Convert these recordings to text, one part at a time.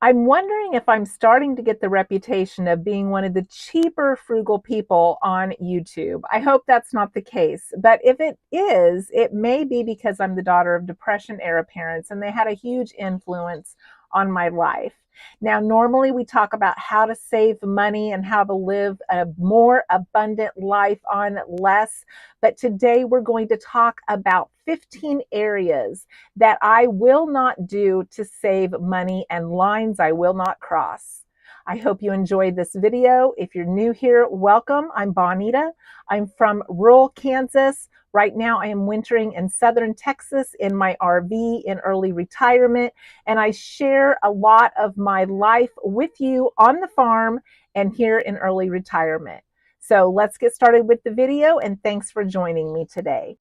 I'm wondering if I'm starting to get the reputation of being one of the cheaper frugal people on YouTube. I hope that's not the case, but if it is, it may be because I'm the daughter of Depression era parents and they had a huge influence on my life. Now, normally we talk about how to save money and how to live a more abundant life on less, but today we're going to talk about 15 areas that I will not do to save money and lines I will not cross. I hope you enjoyed this video. If you're new here, welcome. I'm Bonita. I'm from rural Kansas. Right now I am wintering in southern Texas in my RV in early retirement, and I share a lot of my life with you on the farm and here in early retirement. So let's get started with the video, and thanks for joining me today.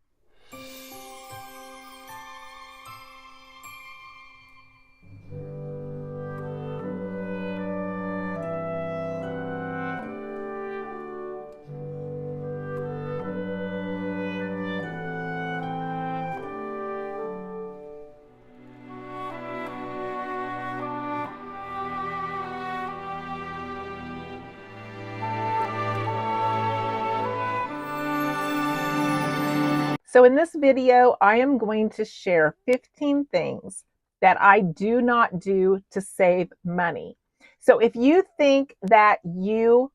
So in this video, I am going to share 15 things that I do not do to save money. So if you think that you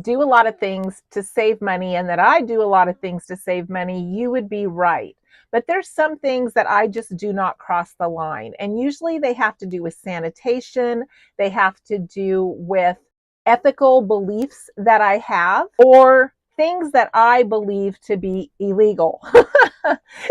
do a lot of things to save money and that I do a lot of things to save money, you would be right. But there's some things that I just do not cross the line. And usually they have to do with sanitation. They have to do with ethical beliefs that I have, or things that I believe to be illegal.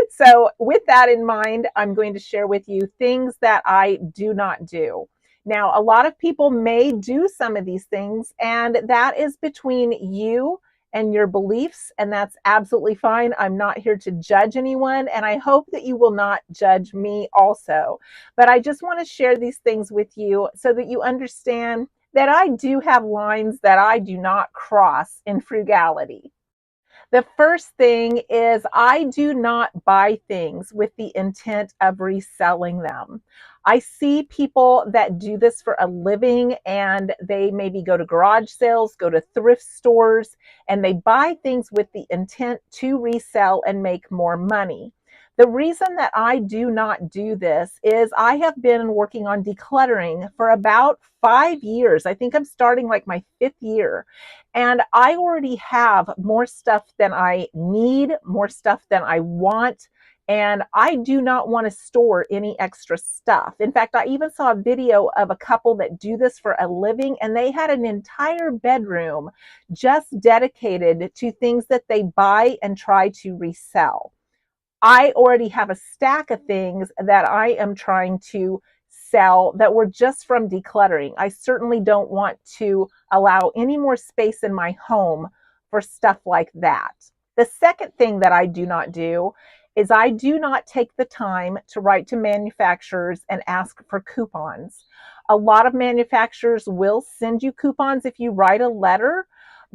So with that in mind, I'm going to share with you things that I do not do. Now, a lot of people may do some of these things, and that is between you and your beliefs, and that's absolutely fine. I'm not here to judge anyone, and I hope that you will not judge me also. But I just want to share these things with you so that you understand that I do have lines that I do not cross in frugality. The first thing is I do not buy things with the intent of reselling them. I see people that do this for a living, and they maybe go to garage sales, go to thrift stores, and they buy things with the intent to resell and make more money. The reason that I do not do this is I have been working on decluttering for about 5 years. I think I'm starting like my 5th year. And I already have more stuff than I need, more stuff than I want. And I do not want to store any extra stuff. In fact, I even saw a video of a couple that do this for a living, and they had an entire bedroom just dedicated to things that they buy and try to resell. I already have a stack of things that I am trying to sell that were just from decluttering. I certainly don't want to allow any more space in my home for stuff like that. The second thing that I do not do is I do not take the time to write to manufacturers and ask for coupons. A lot of manufacturers will send you coupons if you write a letter.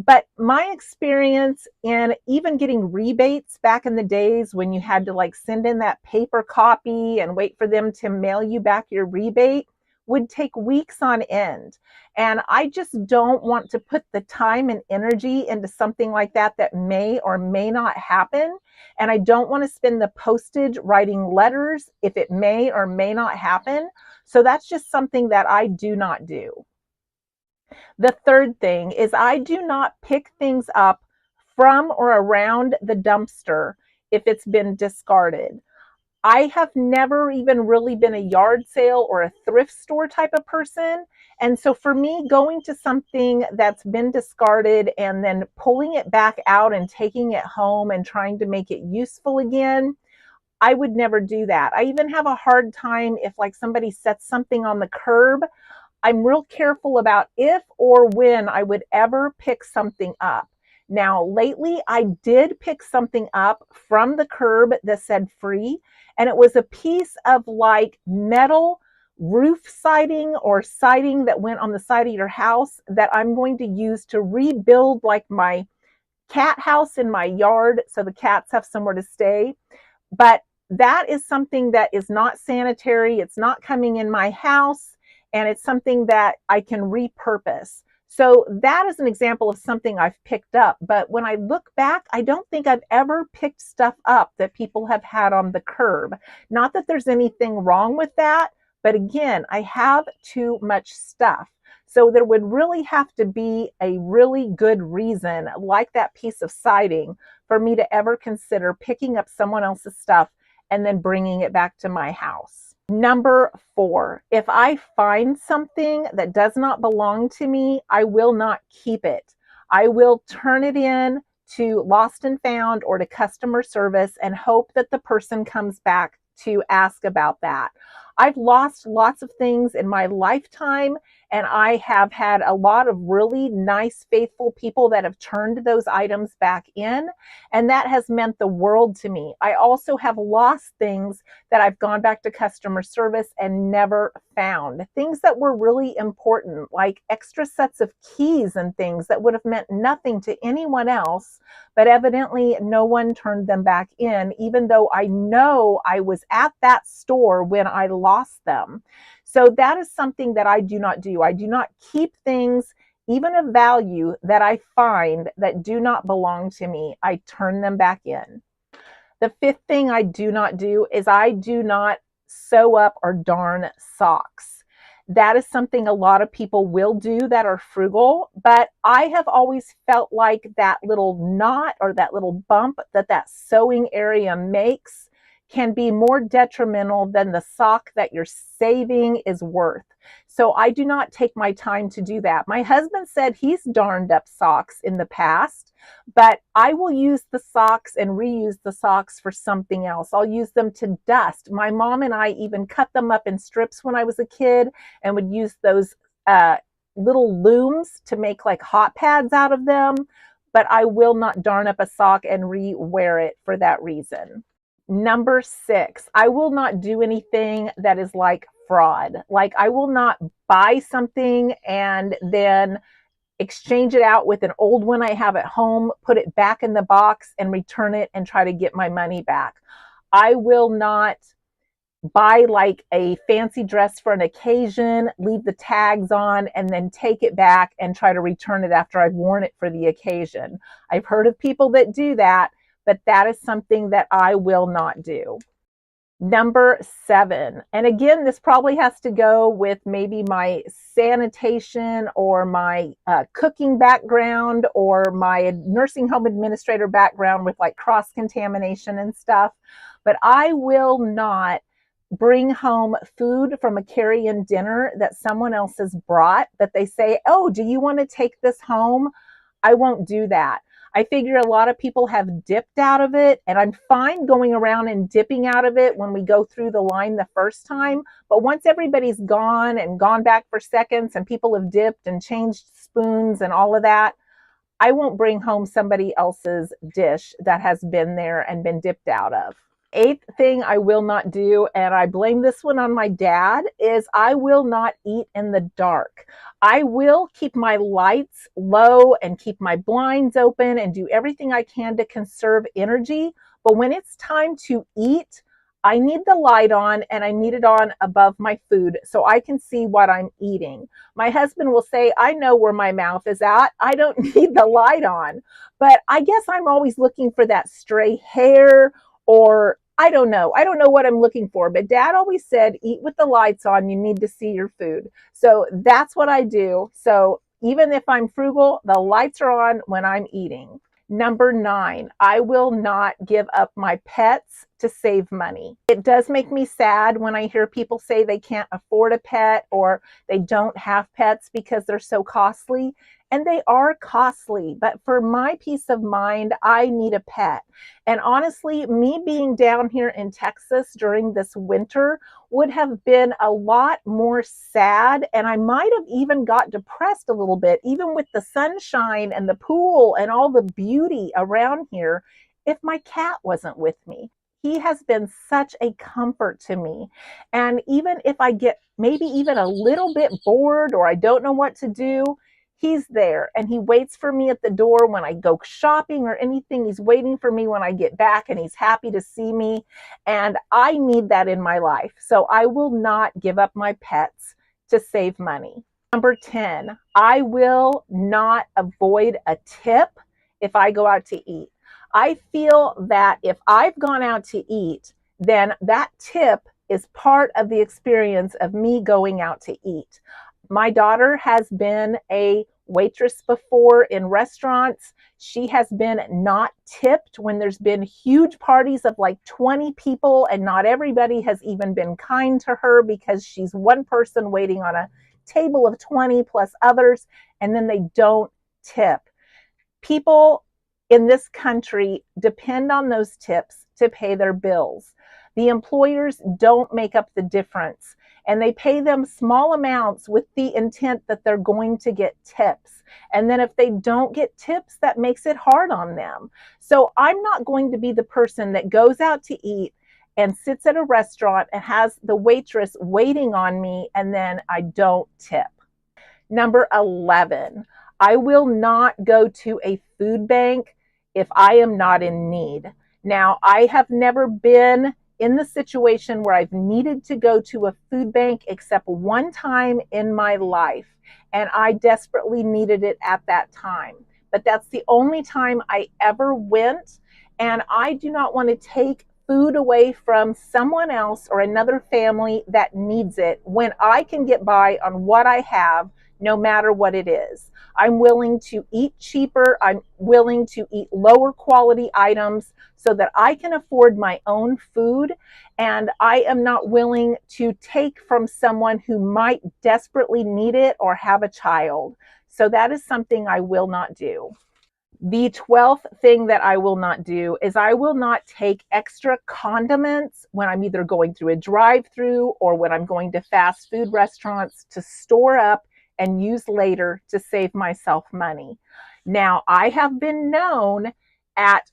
But my experience in even getting rebates back in the days when you had to like send in that paper copy and wait for them to mail you back your rebate would take weeks on end. And I just don't want to put the time and energy into something like that that may or may not happen. And I don't want to spend the postage writing letters if it may or may not happen. So that's just something that I do not do. The third thing is I do not pick things up from or around the dumpster if it's been discarded. I have never even really been a yard sale or a thrift store type of person. And so for me, going to something that's been discarded and then pulling it back out and taking it home and trying to make it useful again, I would never do that. I even have a hard time if like somebody sets something on the curb. I'm real careful about if or when I would ever pick something up. Now, lately, I did pick something up from the curb that said free, and it was a piece of like metal roof siding or siding that went on the side of your house that I'm going to use to rebuild like my cat house in my yard so the cats have somewhere to stay. But that is something that is not sanitary. It's not coming in my house. and it's something that I can repurpose. So that is an example of something I've picked up. But when I look back, I don't think I've ever picked stuff up that people have had on the curb. Not that there's anything wrong with that, but again, I have too much stuff. So there would really have to be a really good reason, like that piece of siding, for me to ever consider picking up someone else's stuff and then bringing it back to my house. Number 4, if I find something that does not belong to me, I will not keep it. I will turn it in to lost and found or to customer service and hope that the person comes back to ask about that. I've lost lots of things in my lifetime, and I have had a lot of really nice, faithful people that have turned those items back in, and that has meant the world to me. I also have lost things that I've gone back to customer service and never found. Things that were really important, like extra sets of keys and things that would have meant nothing to anyone else, but evidently no one turned them back in, even though I know I was at that store when I lost them. So that is something that I do not do. I do not keep things, even of value, that I find that do not belong to me. I turn them back in. The 5th thing I do not do is I do not sew up or darn socks. That is something a lot of people will do that are frugal, but I have always felt like that little knot or that little bump that sewing area makes can be more detrimental than the sock that you're saving is worth. So I do not take my time to do that. My husband said he's darned up socks in the past, but I will use the socks and reuse the socks for something else. I'll use them to dust. My mom and I even cut them up in strips when I was a kid and would use those little looms to make like hot pads out of them, but I will not darn up a sock and re-wear it for that reason. Number 6, I will not do anything that is like fraud. Like I will not buy something and then exchange it out with an old one I have at home, put it back in the box and return it and try to get my money back. I will not buy like a fancy dress for an occasion, leave the tags on, and then take it back and try to return it after I've worn it for the occasion. I've heard of people that do that, but that is something that I will not do. Number 7, and again, this probably has to go with maybe my sanitation or my cooking background or my nursing home administrator background with like cross-contamination and stuff, but I will not bring home food from a carry-in dinner that someone else has brought that they say, oh, do you want to take this home? I won't do that. I figure a lot of people have dipped out of it, and I'm fine going around and dipping out of it when we go through the line the first time. But once everybody's gone and gone back for seconds and people have dipped and changed spoons and all of that, I won't bring home somebody else's dish that has been there and been dipped out of. 8th thing I will not do, and I blame this one on my dad, is I will not eat in the dark. I will keep my lights low and keep my blinds open and do everything I can to conserve energy. But when it's time to eat, I need the light on and I need it on above my food so I can see what I'm eating. My husband will say, I know where my mouth is at. I don't need the light on. But I guess I'm always looking for that stray hair, or I don't know what I'm looking for, but Dad always said, eat with the lights on, you need to see your food. So that's what I do. So even if I'm frugal, the lights are on when I'm eating. Number 9, I will not give up my pets to save money. It does make me sad when I hear people say they can't afford a pet or they don't have pets because they're so costly. And they are costly, but for my peace of mind, I need a pet. And honestly, me being down here in Texas during this winter would have been a lot more sad, and I might have even got depressed a little bit, even with the sunshine and the pool and all the beauty around here, if my cat wasn't with me. He has been such a comfort to me. And even if I get maybe even a little bit bored or I don't know what to do, he's there and he waits for me at the door when I go shopping or anything. He's waiting for me when I get back and he's happy to see me. And I need that in my life. So I will not give up my pets to save money. Number 10, I will not avoid a tip if I go out to eat. I feel that if I've gone out to eat, then that tip is part of the experience of me going out to eat. My daughter has been a waitress before in restaurants. She has been not tipped when there's been huge parties of like 20 people, and not everybody has even been kind to her because she's one person waiting on a table of 20 plus others, and then they don't tip. People in this country depend on those tips to pay their bills. The employers don't make up the difference, and they pay them small amounts with the intent that they're going to get tips. And then if they don't get tips, that makes it hard on them. So I'm not going to be the person that goes out to eat and sits at a restaurant and has the waitress waiting on me and then I don't tip. Number 11, I will not go to a food bank if I am not in need. Now, I have never been in the situation where I've needed to go to a food bank except one time in my life, and I desperately needed it at that time. But that's the only time I ever went, and I do not want to take food away from someone else or another family that needs it when I can get by on what I have, no matter what it is. I'm willing to eat cheaper. I'm willing to eat lower quality items so that I can afford my own food. And I am not willing to take from someone who might desperately need it or have a child. So that is something I will not do. The 12th thing that I will not do is I will not take extra condiments when I'm either going through a drive-through or when I'm going to fast food restaurants to store up and use later to save myself money. Now, I have been known at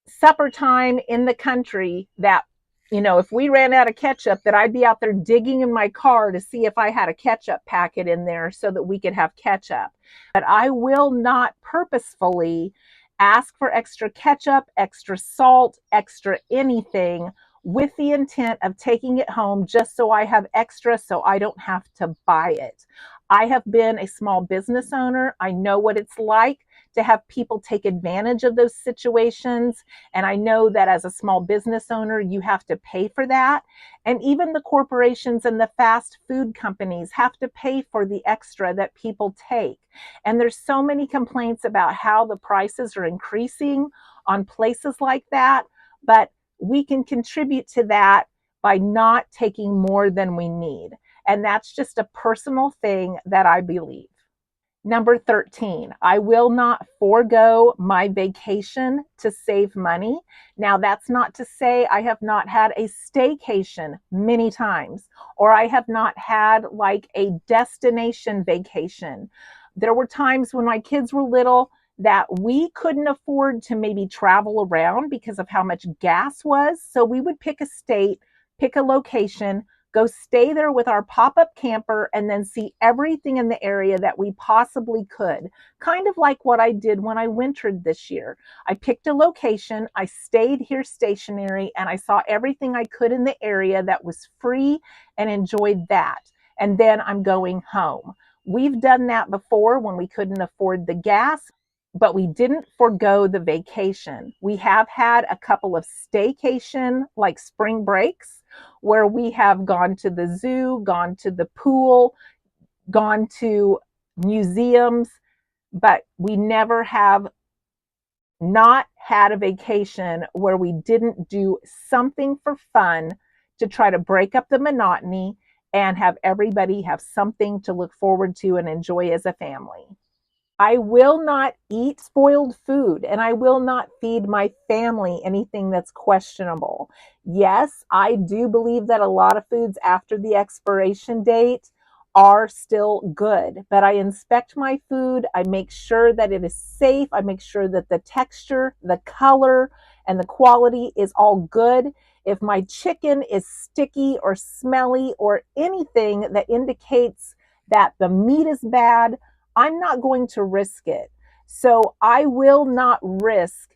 supper time in the country that, if we ran out of ketchup, that I'd be out there digging in my car to see if I had a ketchup packet in there so that we could have ketchup. But I will not purposefully ask for extra ketchup, extra salt, extra anything with the intent of taking it home just so I have extra so I don't have to buy it. I have been a small business owner. I know what it's like to have people take advantage of those situations. And I know that as a small business owner, you have to pay for that. And even the corporations and the fast food companies have to pay for the extra that people take. And there's so many complaints about how the prices are increasing on places like that. But we can contribute to that by not taking more than we need. And that's just a personal thing that I believe. Number 13, I will not forego my vacation to save money. Now, that's not to say I have not had a staycation many times, or I have not had like a destination vacation. There were times when my kids were little that we couldn't afford to maybe travel around because of how much gas was. So we would pick a state, pick a location, go stay there with our pop-up camper, and then see everything in the area that we possibly could. Kind of like what I did when I wintered this year. I picked a location, I stayed here stationary, and I saw everything I could in the area that was free and enjoyed that. And then I'm going home. We've done that before when we couldn't afford the gas, but we didn't forego the vacation. We have had a couple of staycation, like spring breaks, where we have gone to the zoo, gone to the pool, gone to museums, but we never have not had a vacation where we didn't do something for fun to try to break up the monotony and have everybody have something to look forward to and enjoy as a family. I will not eat spoiled food, and I will not feed my family anything that's questionable. Yes, I do believe that a lot of foods after the expiration date are still good, but I inspect my food. I make sure that it is safe. I make sure that the texture, the color, and the quality is all good. If my chicken is sticky or smelly or anything that indicates that the meat is bad, I'm not going to risk it. So I will not risk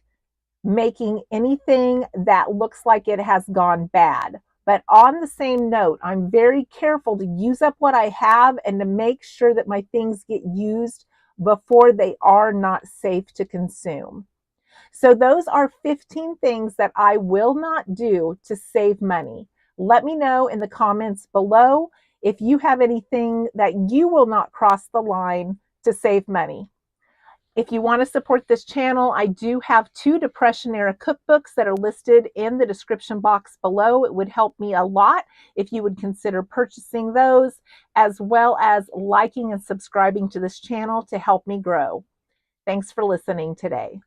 making anything that looks like it has gone bad. But on the same note, I'm very careful to use up what I have and to make sure that my things get used before they are not safe to consume. So those are 15 things that I will not do to save money. Let me know in the comments below if you have anything that you will not cross the line to save money. If you want to support this channel, I do have 2 Depression era cookbooks that are listed in the description box below. It would help me a lot if you would consider purchasing those, as well as liking and subscribing to this channel to help me grow. Thanks for listening today.